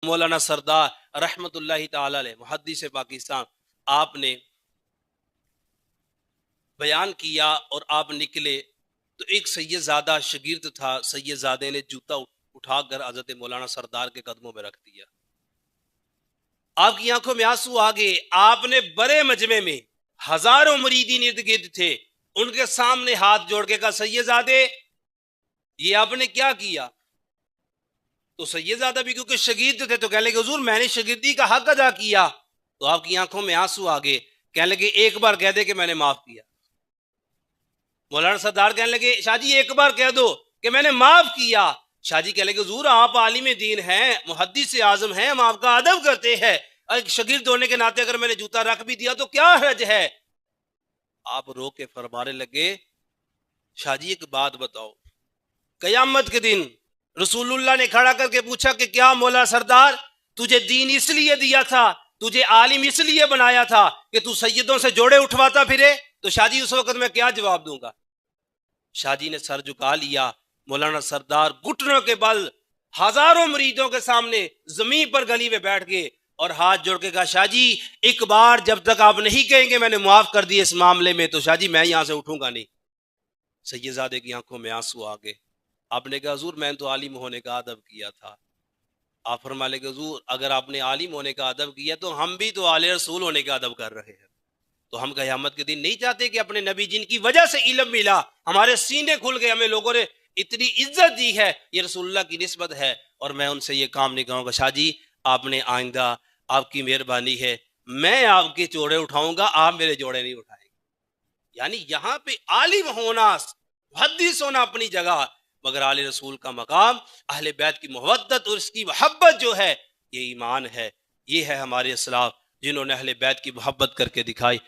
مولانا سردار رحمت اللہ تعالی علیہ محدث پاکستان، آپ نے بیان کیا اور آپ نکلے تو ایک سید زادہ شاگرد تھا، سید زادے نے جوتا اٹھا کر حضرت مولانا سردار کے قدموں میں رکھ دیا. آپ کی آنکھوں میں آنسو آ گئے. آپ نے بڑے مجمع میں ہزاروں مریدین ارد گرد تھے، ان کے سامنے ہاتھ جوڑ کے کہا سید زادے یہ آپ نے کیا کیا؟ تو سید زادہ بھی کیونکہ شاگرد تھے تو کہنے لگے حضور میں نے شاگردی کا حق ادا کیا. تو آپ کی آنکھوں میں آنسو آ گئے. کہنے لگے ایک بار کہہ دے کہ میں نے معاف کیا. مولانا سردار کہنے لگے شاہ جی ایک بار کہہ دو کہ میں نے معاف کیا. شاہ جی کہنے لگے حضور آپ عالم دین ہیں، محدث اعظم ہیں، ہم آپ کا ادب کرتے ہیں، ایک شاگرد ہونے کے ناطے اگر میں نے جوتا رکھ بھی دیا تو کیا حرج ہے؟ آپ رو کے فرمانے لگے شاہ جی ایک بات بتاؤ، قیامت کے دن رسول اللہ نے کھڑا کر کے پوچھا کہ کیا مولا سردار تجھے دین اس لیے دیا تھا، تجھے عالم اس لیے بنایا تھا کہ تو سیدوں سے جوڑے اٹھواتا پھرے؟ تو شاہ جی اس وقت میں کیا جواب دوں گا؟ شاہ جی نے سر جھکا لیا. مولانا سردار گھٹنوں کے بل ہزاروں مریدوں کے سامنے زمین پر گلی میں بیٹھ گئے اور ہاتھ جوڑ کے کہا شاہ جی ایک بار جب تک آپ نہیں کہیں گے میں نے معاف کر دی اس معاملے میں تو شاہ جی میں یہاں سے اٹھوں گا نہیں. سید زادے کی آنکھوں میں آنسو آ گئے. آپ نے کہا حضور میں نے تو عالم ہونے کا ادب کیا تھا. آپ فرما لے کہ حضور اگر آپ نے عالم ہونے کا ادب کیا تو ہم بھی تو آل رسول ہونے کا ادب کر رہے ہیں. تو ہم قیامت کے دن نہیں چاہتے کہ اپنے نبی جن کی وجہ سے علم ملا، ہمارے سینے کھل گئے، ہمیں لوگوں نے اتنی عزت دی ہے، یہ رسول اللہ کی نسبت ہے، اور میں ان سے یہ کام نہیں کہوں گا شاہ جی آپ نے آئندہ آپ کی مہربانی ہے میں آپ کے جوڑے اٹھاؤں گا، آپ میرے جوڑے نہیں اٹھائیں گے. یعنی یہاں پہ عالم ہونا محدث ہونا اپنی جگہ، مگر آل رسول کا مقام، اہل بیت کی محبت اور اس کی محبت جو ہے یہ ایمان ہے. یہ ہے ہمارے اسلاف جنہوں نے اہل بیت کی محبت کر کے دکھائی.